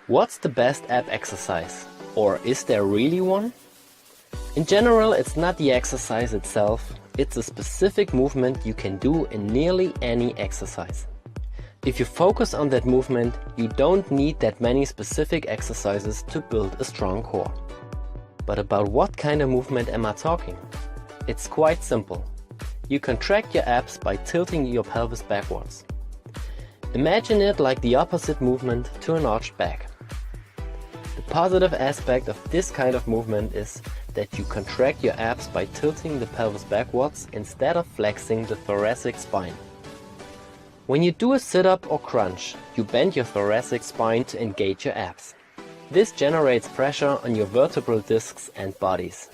What's the best ab exercise? Or is there really one? In general, it's not the exercise itself, it's a specific movement you can do in nearly any exercise. If you focus on that movement, you don't need that many specific exercises to build a strong core. But about what kind of movement am I talking? It's quite simple. You contract your abs by tilting your pelvis backwards. Imagine it like the opposite movement to an arched back. The positive aspect of this kind of movement is that you contract your abs by tilting the pelvis backwards instead of flexing the thoracic spine. When you do a sit-up or crunch, you bend your thoracic spine to engage your abs. This generates pressure on your vertebral discs and bodies.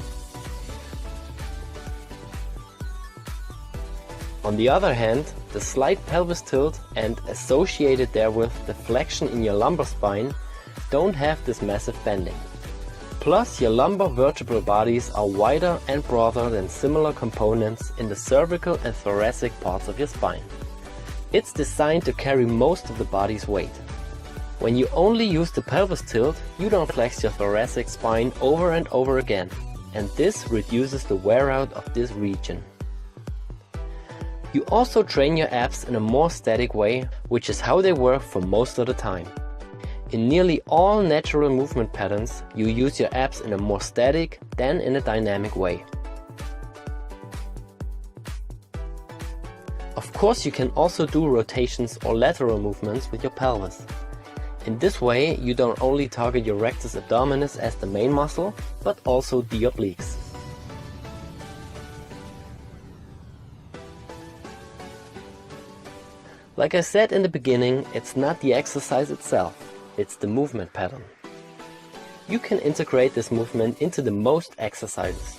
On the other hand, the slight pelvis tilt and associated therewith the flexion in your lumbar spine don't have this massive bending. Plus, your lumbar vertebral bodies are wider and broader than similar components in the cervical and thoracic parts of your spine. It's designed to carry most of the body's weight. When you only use the pelvis tilt, you don't flex your thoracic spine over and over again, and this reduces the wear out of this region. You also train your abs in a more static way, which is how they work for most of the time. In nearly all natural movement patterns, you use your abs in a more static than in a dynamic way. Of course, you can also do rotations or lateral movements with your pelvis. In this way, you don't only target your rectus abdominis as the main muscle, but also the obliques. Like I said in the beginning, it's not the exercise itself, it's the movement pattern. You can integrate this movement into the most exercises.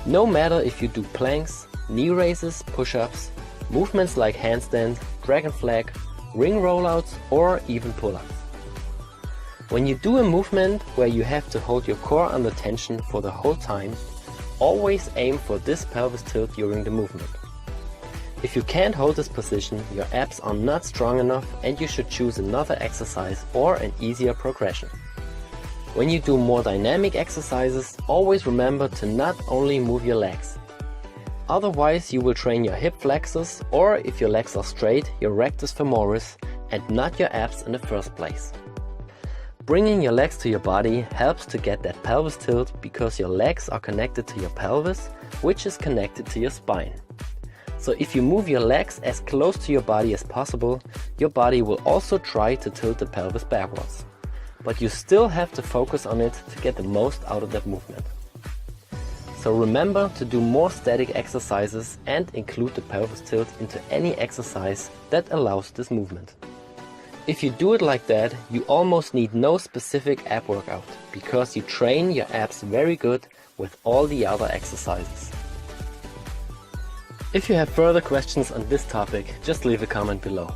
No matter if you do planks, knee raises, push-ups, movements like handstand, dragon flag, ring rollouts, or even pull-ups. When you do a movement where you have to hold your core under tension for the whole time, always aim for this pelvis tilt during the movement. If you can't hold this position, your abs are not strong enough and you should choose another exercise or an easier progression. When you do more dynamic exercises, always remember to not only move your legs. Otherwise you will train your hip flexors, or if your legs are straight, your rectus femoris, and not your abs in the first place. Bringing your legs to your body helps to get that pelvis tilt because your legs are connected to your pelvis, which is connected to your spine. So if you move your legs as close to your body as possible, your body will also try to tilt the pelvis backwards. But you still have to focus on it to get the most out of that movement. So remember to do more static exercises and include the pelvis tilt into any exercise that allows this movement. If you do it like that, you almost need no specific ab workout, because you train your abs very good with all the other exercises. If you have further questions on this topic, just leave a comment below.